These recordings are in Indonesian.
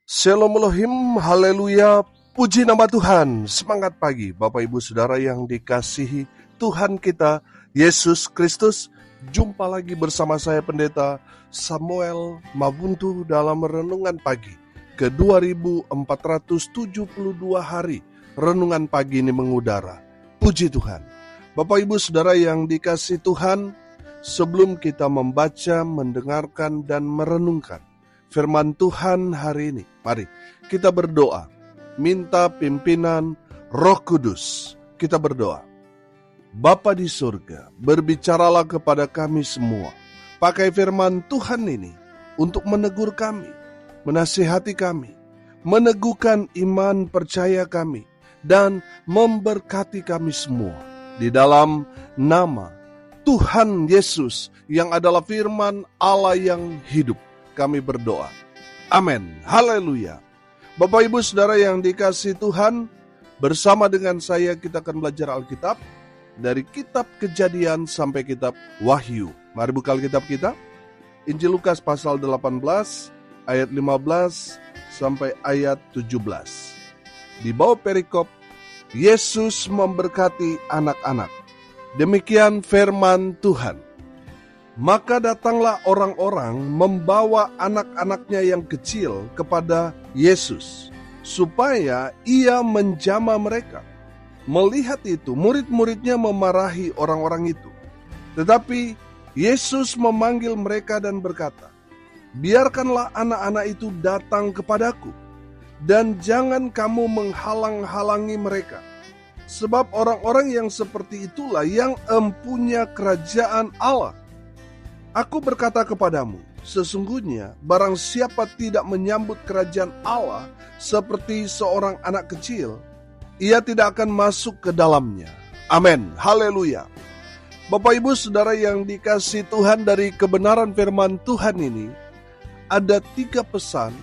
Shalom Elohim, haleluya, puji nama Tuhan. Semangat pagi Bapak Ibu Saudara yang dikasihi Tuhan kita Yesus Kristus. Jumpa lagi bersama saya Pendeta Samuel Mabuntu dalam renungan pagi ke 2472 hari. Renungan pagi ini mengudara. Puji Tuhan. Bapak Ibu Saudara yang dikasihi Tuhan, sebelum kita membaca, mendengarkan dan merenungkan firman Tuhan hari ini, mari kita berdoa, minta pimpinan Roh Kudus. Kita berdoa. Bapa di surga, berbicaralah kepada kami semua. Pakai firman Tuhan ini untuk menegur kami, menasihati kami, meneguhkan iman percaya kami, dan memberkati kami semua. Di dalam nama Tuhan Yesus yang adalah firman Allah yang hidup, kami berdoa. Amin. Haleluya. Bapak Ibu Saudara yang dikasihi Tuhan, bersama dengan saya kita akan belajar Alkitab dari kitab Kejadian sampai kitab Wahyu. Mari buka Alkitab kita. Injil Lukas pasal 18 ayat 15 sampai ayat 17. Di bawah perikop, Yesus memberkati anak-anak. Demikian firman Tuhan. Maka datanglah orang-orang membawa anak-anaknya yang kecil kepada Yesus, supaya ia menjamah mereka. Melihat itu, murid-muridnya memarahi orang-orang itu. Tetapi Yesus memanggil mereka dan berkata, biarkanlah anak-anak itu datang kepadaku, dan jangan kamu menghalang-halangi mereka. Sebab orang-orang yang seperti itulah yang empunya kerajaan Allah. Aku berkata kepadamu, sesungguhnya barang siapa tidak menyambut kerajaan Allah seperti seorang anak kecil, ia tidak akan masuk ke dalamnya. Amin. Haleluya. Bapak Ibu Saudara yang dikasihi Tuhan, dari kebenaran firman Tuhan ini, ada 3 pesan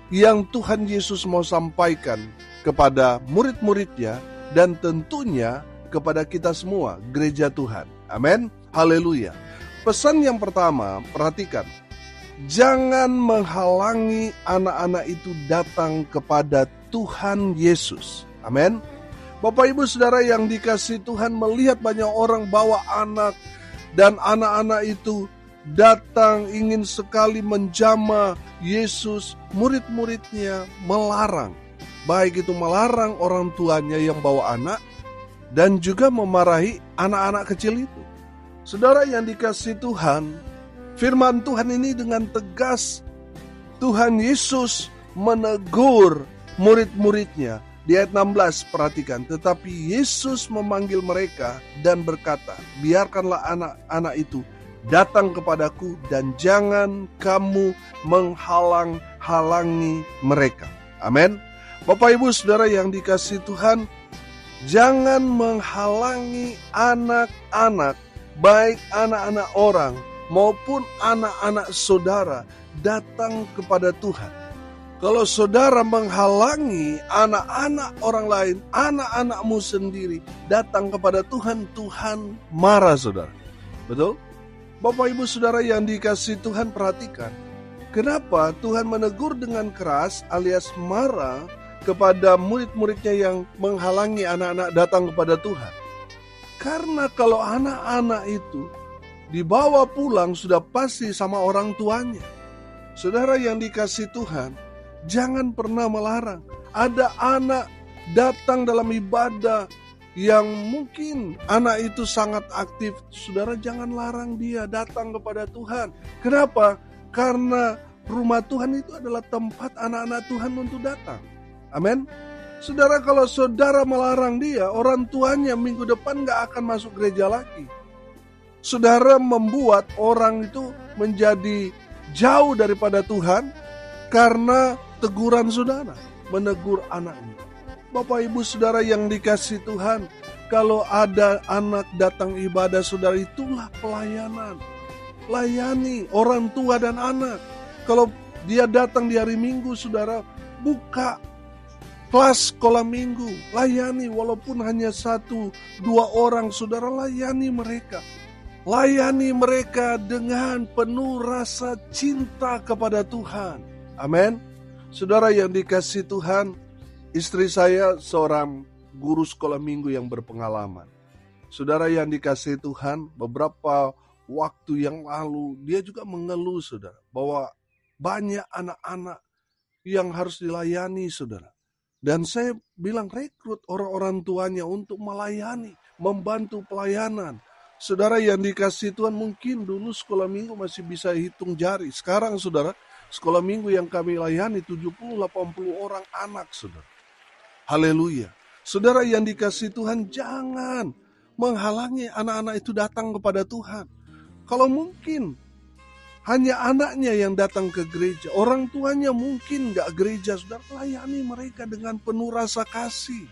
yang Tuhan Yesus mau sampaikan kepada murid-muridnya dan tentunya kepada kita semua, gereja Tuhan. Amin. Haleluya. Pesan yang pertama, perhatikan. Jangan menghalangi anak-anak itu datang kepada Tuhan Yesus. Amin. Bapak Ibu Saudara yang dikasihi Tuhan, melihat banyak orang bawa anak, dan anak-anak itu datang ingin sekali menjamah Yesus. Murid-muridnya melarang. Baik itu melarang orang tuanya yang bawa anak, dan juga memarahi anak-anak kecil itu. Saudara yang dikasihi Tuhan, firman Tuhan ini dengan tegas Tuhan Yesus menegur murid-muridnya. Di ayat 16 perhatikan, tetapi Yesus memanggil mereka dan berkata, biarkanlah anak-anak itu datang kepadaku dan jangan kamu menghalang-halangi mereka. Amin. Bapak Ibu Saudara yang dikasihi Tuhan, jangan menghalangi anak-anak, baik anak-anak orang maupun anak-anak saudara datang kepada Tuhan. Kalau saudara menghalangi anak-anak orang lain, anak-anakmu sendiri datang kepada Tuhan, Tuhan marah saudara. Betul? Bapak Ibu Saudara yang dikasihi Tuhan, perhatikan. Kenapa Tuhan menegur dengan keras alias marah kepada murid-muridnya yang menghalangi anak-anak datang kepada Tuhan? Karena kalau anak-anak itu dibawa pulang sudah pasti sama orang tuanya. Saudara yang dikasihi Tuhan, jangan pernah melarang. Ada anak datang dalam ibadah yang mungkin anak itu sangat aktif. Saudara jangan larang dia datang kepada Tuhan. Kenapa? Karena rumah Tuhan itu adalah tempat anak-anak Tuhan untuk datang. Amin. Saudara, kalau saudara melarang dia, orang tuanya minggu depan gak akan masuk gereja lagi. Saudara membuat orang itu menjadi jauh daripada Tuhan karena teguran saudara, menegur anaknya. Bapak Ibu Saudara yang dikasihi Tuhan, kalau ada anak datang ibadah saudara, itulah pelayanan. Layani orang tua dan anak. Kalau dia datang di hari Minggu, saudara, buka kelas sekolah minggu, layani walaupun hanya 1-2 orang, saudara layani mereka. Layani mereka dengan penuh rasa cinta kepada Tuhan. Amin. Saudara yang dikasihi Tuhan, istri saya seorang guru sekolah minggu yang berpengalaman. Saudara yang dikasihi Tuhan, beberapa waktu yang lalu dia juga mengeluh, saudara, bahwa banyak anak-anak yang harus dilayani, saudara. Dan saya bilang rekrut orang-orang tuanya untuk melayani, membantu pelayanan. Saudara yang dikasihi Tuhan, mungkin dulu sekolah minggu masih bisa hitung jari. Sekarang saudara, sekolah minggu yang kami layani 70-80 orang anak, saudara. Haleluya. Saudara yang dikasihi Tuhan, jangan menghalangi anak-anak itu datang kepada Tuhan. Kalau mungkin hanya anaknya yang datang ke gereja, orang tuanya mungkin gak gereja, saudara, layani mereka dengan penuh rasa kasih.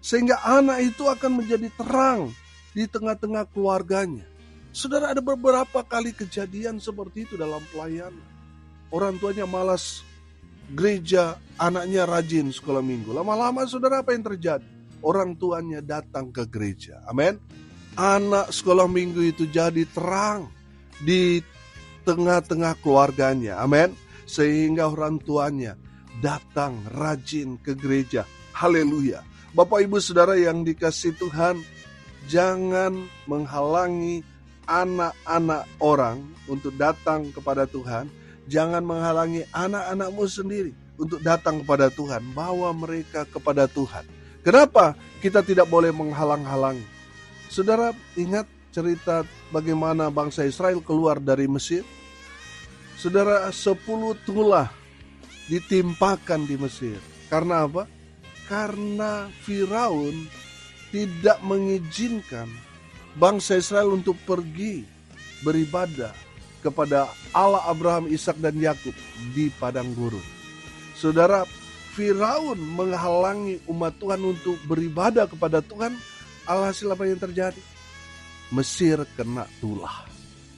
Sehingga anak itu akan menjadi terang di tengah-tengah keluarganya. Saudara, ada beberapa kali kejadian seperti itu dalam pelayanan. Orang tuanya malas gereja, anaknya rajin sekolah minggu. Lama-lama saudara, apa yang terjadi? Orang tuanya datang ke gereja. Amin. Anak sekolah minggu itu jadi terang di tengah-tengah keluarganya. Amin. Sehingga orang tuanya datang rajin ke gereja. Haleluya. Bapak Ibu Saudara yang dikasihi Tuhan, jangan menghalangi anak-anak orang untuk datang kepada Tuhan. Jangan menghalangi anak-anakmu sendiri untuk datang kepada Tuhan. Bawa mereka kepada Tuhan. Kenapa kita tidak boleh menghalang-halangi? Saudara ingat cerita bagaimana bangsa Israel keluar dari Mesir? Saudara, 10 tulah ditimpakan di Mesir. Karena apa? Karena Firaun tidak mengizinkan bangsa Israel untuk pergi beribadah kepada Allah Abraham, Ishak dan Yakub di padang gurun. Saudara, Firaun menghalangi umat Tuhan untuk beribadah kepada Tuhan. Alhasil apa yang terjadi? Mesir kena tulah.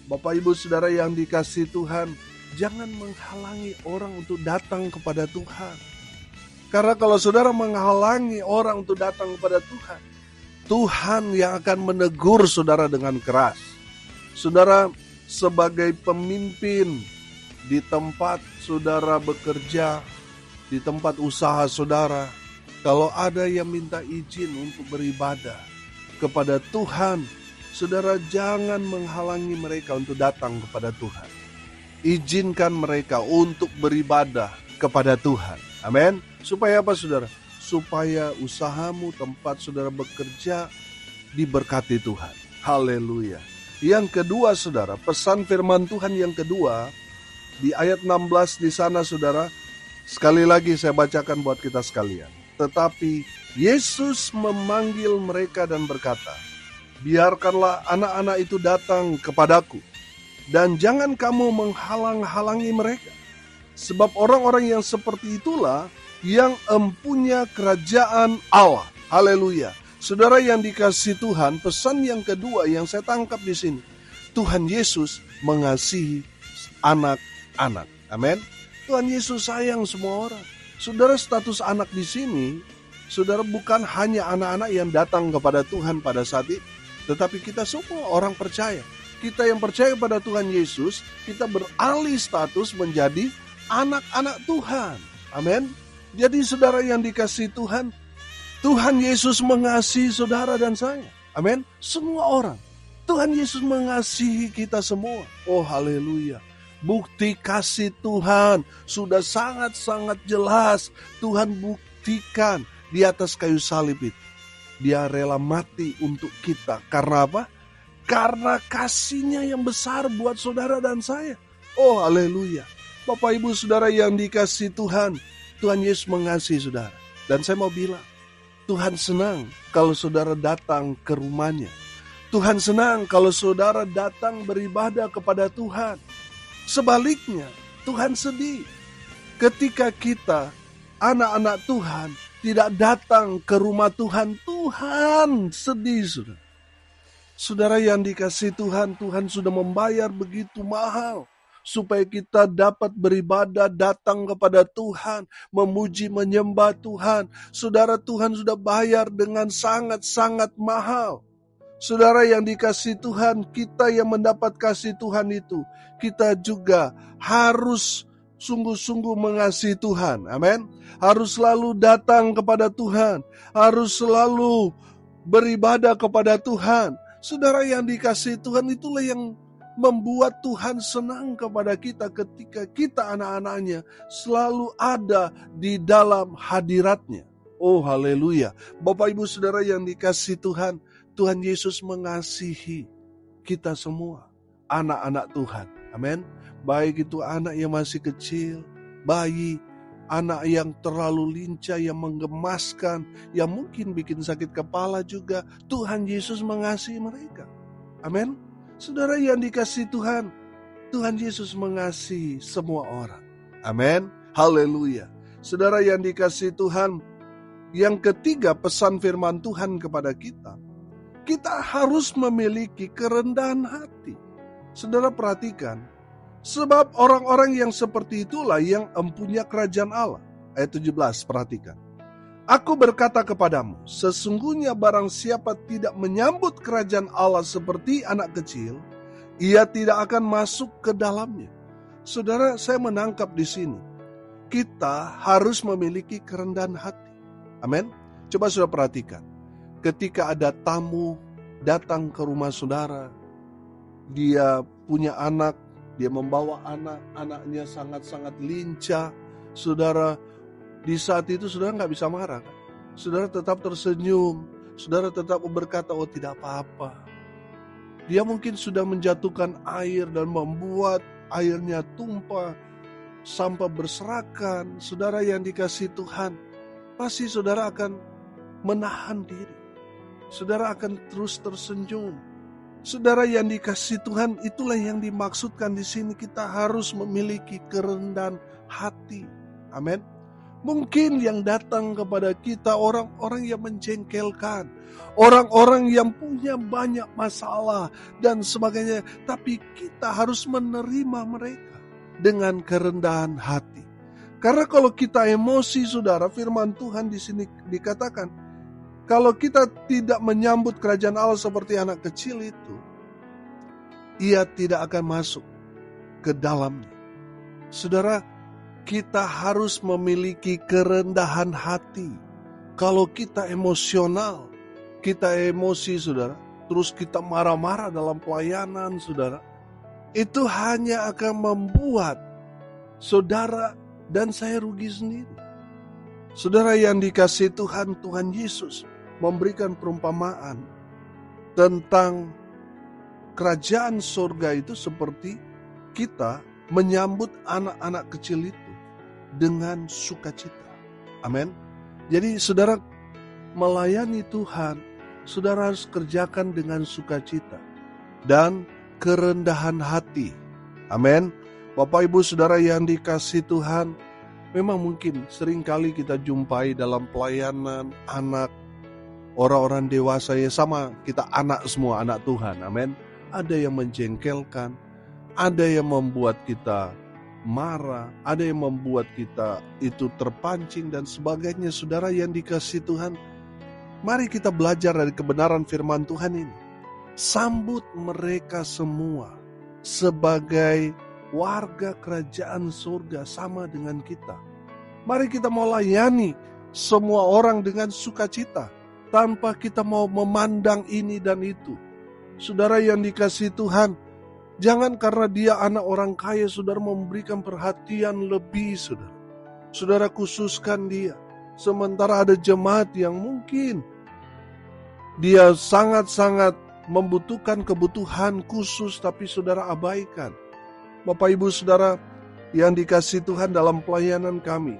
Bapak Ibu Saudara yang dikasihi Tuhan, jangan menghalangi orang untuk datang kepada Tuhan. Karena kalau saudara menghalangi orang untuk datang kepada Tuhan, Tuhan yang akan menegur saudara dengan keras. Saudara sebagai pemimpin di tempat saudara bekerja, di tempat usaha saudara, kalau ada yang minta izin untuk beribadah kepada Tuhan, saudara jangan menghalangi mereka untuk datang kepada Tuhan. Izinkan mereka untuk beribadah kepada Tuhan. Amin. Supaya apa saudara? Supaya usahamu, tempat saudara bekerja diberkati Tuhan. Haleluya. Yang kedua saudara, pesan firman Tuhan yang kedua di ayat 16 di sana saudara, sekali lagi saya bacakan buat kita sekalian. Tetapi Yesus memanggil mereka dan berkata, biarkanlah anak-anak itu datang kepadaku, dan jangan kamu menghalang-halangi mereka. Sebab orang-orang yang seperti itulah yang empunya kerajaan Allah. Haleluya. Saudara yang dikasihi Tuhan, pesan yang kedua yang saya tangkap di sini, Tuhan Yesus mengasihi anak-anak. Amin. Tuhan Yesus sayang semua orang. Saudara, status anak di sini, saudara, bukan hanya anak-anak yang datang kepada Tuhan pada saat itu, tetapi kita semua orang percaya. Kita yang percaya pada Tuhan Yesus, kita beralih status menjadi anak-anak Tuhan. Amin. Jadi saudara yang dikasihi Tuhan, Tuhan Yesus mengasihi saudara dan saya. Amin. Semua orang. Tuhan Yesus mengasihi kita semua. Oh haleluya. Bukti kasih Tuhan sudah sangat-sangat jelas. Tuhan buktikan di atas kayu salib itu. Dia rela mati untuk kita. Karena apa? Karena kasihnya yang besar buat saudara dan saya. Oh haleluya. Bapak Ibu Saudara yang dikasihi Tuhan, Tuhan Yesus mengasihi saudara. Dan saya mau bilang, Tuhan senang kalau saudara datang ke rumahnya. Tuhan senang kalau saudara datang beribadah kepada Tuhan. Sebaliknya, Tuhan sedih ketika kita, anak-anak Tuhan, tidak datang ke rumah Tuhan. Tuhan sedih, saudara. Saudara yang dikasihi Tuhan, Tuhan sudah membayar begitu mahal supaya kita dapat beribadah, datang kepada Tuhan, memuji, menyembah Tuhan. Saudara, Tuhan sudah bayar dengan sangat-sangat mahal. Saudara yang dikasihi Tuhan, kita yang mendapat kasih Tuhan itu, kita juga harus sungguh-sungguh mengasihi Tuhan. Amin. Harus selalu datang kepada Tuhan. Harus selalu beribadah kepada Tuhan. Saudara yang dikasihi Tuhan, itulah yang membuat Tuhan senang kepada kita ketika kita anak-anaknya selalu ada di dalam hadiratnya. Oh haleluya. Bapak ibu saudara yang dikasihi Tuhan, Tuhan Yesus mengasihi kita semua, anak-anak Tuhan. Amin. Baik itu anak yang masih kecil, bayi, anak yang terlalu lincah, yang menggemaskan, yang mungkin bikin sakit kepala juga. Tuhan Yesus mengasihi mereka. Amin. Saudara yang dikasihi Tuhan, Tuhan Yesus mengasihi semua orang. Amin. Haleluya. Saudara yang dikasihi Tuhan, yang ketiga pesan firman Tuhan kepada kita, kita harus memiliki kerendahan hati. Saudara perhatikan, sebab orang-orang yang seperti itulah yang empunya kerajaan Allah. Ayat 17, perhatikan. Aku berkata kepadamu, sesungguhnya barang siapa tidak menyambut kerajaan Allah seperti anak kecil, ia tidak akan masuk ke dalamnya. Saudara, saya menangkap di sini, kita harus memiliki kerendahan hati. Amin. Coba saudara perhatikan, ketika ada tamu datang ke rumah saudara, dia punya anak, dia membawa anak-anaknya sangat-sangat lincah. Saudara, di saat itu saudara nggak bisa marah kan? Saudara tetap tersenyum, saudara tetap berkata, oh tidak apa-apa. Dia mungkin sudah menjatuhkan air dan membuat airnya tumpah sampai berserakan. Saudara yang dikasihi Tuhan, pasti saudara akan menahan diri. Saudara akan terus tersenyum. Saudara yang dikasihi Tuhan, itulah yang dimaksudkan di sini. Kita harus memiliki kerendahan hati. Amin. Mungkin yang datang kepada kita orang-orang yang menjengkelkan, orang-orang yang punya banyak masalah dan sebagainya, tapi kita harus menerima mereka dengan kerendahan hati. Karena kalau kita emosi, saudara, firman Tuhan di sini dikatakan, kalau kita tidak menyambut kerajaan Allah seperti anak kecil itu, ia tidak akan masuk ke dalamnya. Saudara, kita harus memiliki kerendahan hati. Kalau kita emosional, kita emosi, saudara, terus kita marah-marah dalam pelayanan, saudara, itu hanya akan membuat saudara dan saya rugi sendiri. Saudara yang dikasihi Tuhan, Tuhan Yesus memberikan perumpamaan tentang kerajaan surga itu seperti kita menyambut anak-anak kecil itu dengan sukacita. Amin. Jadi saudara melayani Tuhan, saudara harus kerjakan dengan sukacita dan kerendahan hati. Amin. Bapak ibu saudara yang dikasihi Tuhan, memang mungkin seringkali kita jumpai dalam pelayanan anak, orang-orang dewasa ya sama, kita anak semua, anak Tuhan, amin. Ada yang menjengkelkan, ada yang membuat kita marah, ada yang membuat kita itu terpancing dan sebagainya. Saudara yang dikasihi Tuhan, mari kita belajar dari kebenaran firman Tuhan ini. Sambut mereka semua sebagai warga kerajaan surga sama dengan kita. Mari kita mau layani semua orang dengan sukacita, tanpa kita mau memandang ini dan itu. Saudara yang dikasihi Tuhan, jangan karena dia anak orang kaya, saudara memberikan perhatian lebih, saudara. Saudara khususkan dia. Sementara ada jemaat yang mungkin dia sangat-sangat membutuhkan kebutuhan khusus, tapi saudara abaikan. Bapak ibu saudara yang dikasihi Tuhan, dalam pelayanan kami,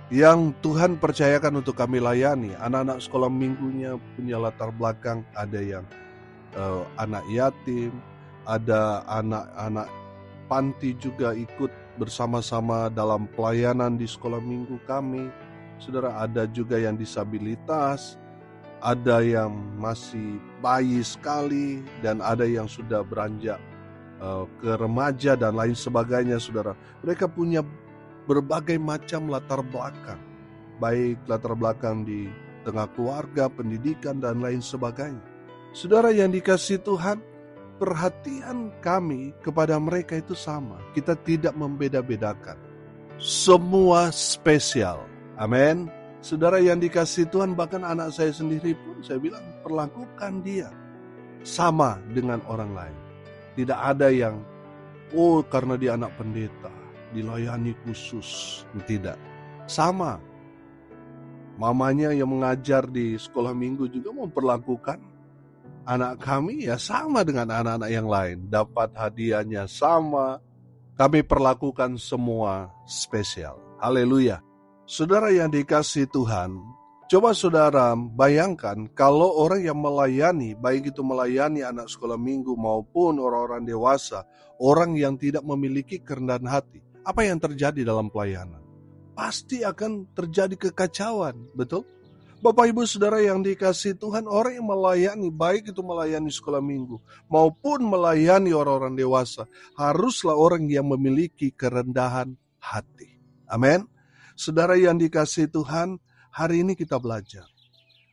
yang Tuhan percayakan untuk kami layani, anak-anak sekolah minggunya punya latar belakang, ada yang anak yatim, ada anak-anak panti juga ikut bersama-sama dalam pelayanan di sekolah minggu kami. Saudara, ada juga yang disabilitas, ada yang masih bayi sekali, dan ada yang sudah beranjak ke remaja dan lain sebagainya. Saudara, mereka punya berbagai macam latar belakang, baik latar belakang di tengah keluarga, pendidikan, dan lain sebagainya. Saudara yang dikasihi Tuhan, perhatian kami kepada mereka itu sama. Kita tidak membeda-bedakan. semua spesial. Amin. Saudara yang dikasihi Tuhan, bahkan anak saya sendiri pun saya bilang perlakukan dia sama dengan orang lain. Tidak ada yang karena dia anak pendeta dilayani khusus. Tidak. Sama. Mamanya yang mengajar di sekolah minggu juga memperlakukan anak kami ya sama dengan anak-anak yang lain. Dapat hadiahnya sama. Kami perlakukan semua spesial. Haleluya. Saudara yang dikasihi Tuhan, coba saudara bayangkan kalau orang yang melayani, baik itu melayani anak sekolah minggu maupun orang-orang dewasa, orang yang tidak memiliki kerendahan hati, apa yang terjadi dalam pelayanan? Pasti akan terjadi kekacauan, betul? Bapak Ibu Saudara yang dikasihi Tuhan, orang yang melayani, baik itu melayani sekolah minggu maupun melayani orang-orang dewasa, haruslah orang yang memiliki kerendahan hati. Amin. Saudara yang dikasihi Tuhan, hari ini kita belajar.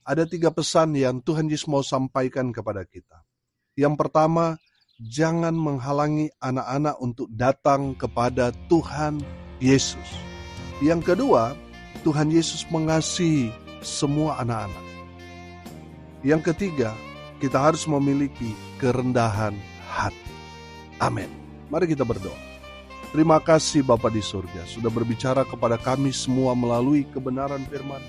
Ada 3 pesan yang Tuhan Yesus mau sampaikan kepada kita. Yang pertama, jangan menghalangi anak-anak untuk datang kepada Tuhan Yesus. Yang kedua, Tuhan Yesus mengasihi semua anak-anak. Yang ketiga, kita harus memiliki kerendahan hati. Amin. Mari kita berdoa. Terima kasih Bapa di surga sudah berbicara kepada kami semua melalui kebenaran firman.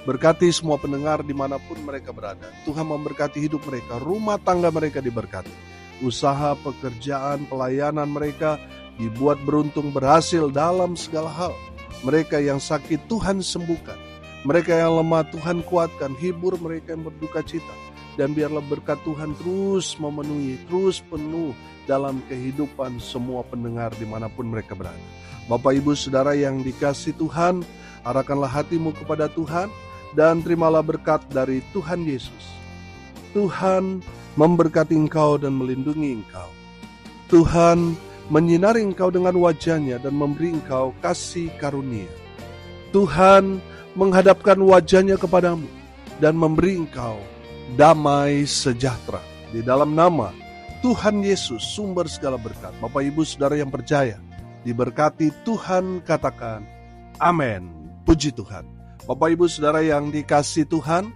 Berkati semua pendengar dimanapun mereka berada. Tuhan memberkati hidup mereka, rumah tangga mereka diberkati. Usaha, pekerjaan, pelayanan mereka dibuat beruntung berhasil dalam segala hal. Mereka yang sakit Tuhan sembuhkan. Mereka yang lemah Tuhan kuatkan. Hibur mereka yang berduka cita. Dan biarlah berkat Tuhan terus memenuhi, terus penuh dalam kehidupan semua pendengar dimanapun mereka berada. Bapak Ibu Saudara yang dikasihi Tuhan, arahkanlah hatimu kepada Tuhan dan terimalah berkat dari Tuhan Yesus. Tuhan memberkati engkau dan melindungi engkau. Tuhan menyinari engkau dengan wajahnya dan memberi engkau kasih karunia. Tuhan menghadapkan wajahnya kepadamu dan memberi engkau damai sejahtera. Di dalam nama Tuhan Yesus, sumber segala berkat. Bapak Ibu Saudara yang percaya, diberkati Tuhan, katakan amin. Puji Tuhan. Bapak Ibu Saudara yang dikasihi Tuhan,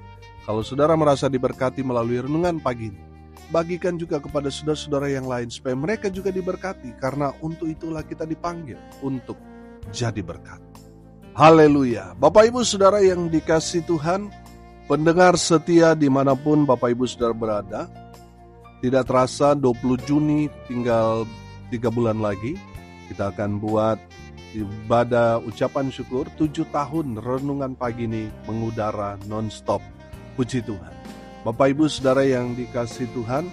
kalau saudara merasa diberkati melalui renungan pagi ini, bagikan juga kepada saudara-saudara yang lain supaya mereka juga diberkati, karena untuk itulah kita dipanggil untuk jadi berkat. Haleluya. Bapak Ibu Saudara yang dikasihi Tuhan, pendengar setia dimanapun Bapak Ibu Saudara berada, tidak terasa 20 Juni tinggal 3 bulan lagi. Kita akan buat ibadah ucapan syukur 7 tahun renungan pagi ini mengudara non-stop. Puji Tuhan. Bapak Ibu Saudara yang dikasihi Tuhan,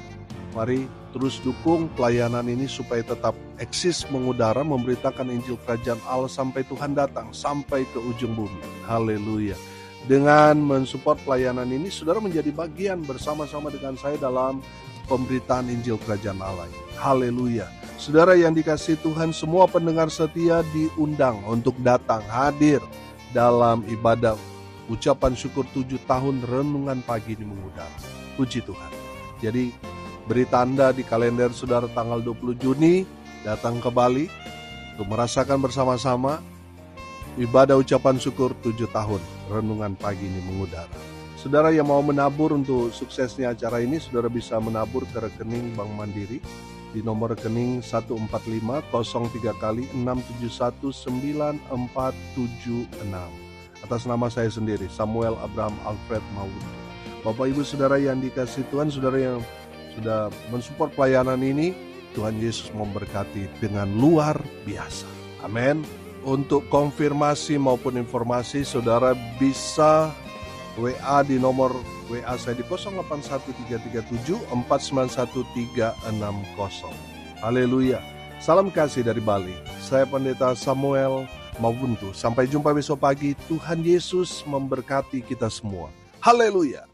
mari terus dukung pelayanan ini supaya tetap eksis mengudara, memberitakan Injil Kerajaan Allah sampai Tuhan datang, sampai ke ujung bumi. Haleluya. Dengan mensupport pelayanan ini, saudara menjadi bagian bersama-sama dengan saya dalam pemberitaan Injil Kerajaan Allah. Haleluya. Saudara yang dikasihi Tuhan, semua pendengar setia diundang untuk datang hadir dalam ibadah ucapan syukur 7 tahun renungan pagi ini mengudara. Puji Tuhan. Jadi beri tanda di kalender saudara tanggal 20 Juni datang ke Bali untuk merasakan bersama-sama ibadah ucapan syukur 7 tahun renungan pagi ini mengudara. Saudara yang mau menabur untuk suksesnya acara ini, saudara bisa menabur ke rekening Bank Mandiri di nomor rekening 145-03-671-9476 atas nama saya sendiri, Samuel Abraham Alfred Maud. Bapak Ibu Saudara yang dikasihi Tuhan, saudara yang sudah mensupport pelayanan ini, Tuhan Yesus memberkati dengan luar biasa. Amin. Untuk konfirmasi maupun informasi, saudara bisa WA di nomor WA saya di 081337491360. Haleluya. Salam kasih dari Bali. Saya Pendeta Samuel Mawuntu. Sampai jumpa besok pagi. Tuhan Yesus memberkati kita semua. Haleluya.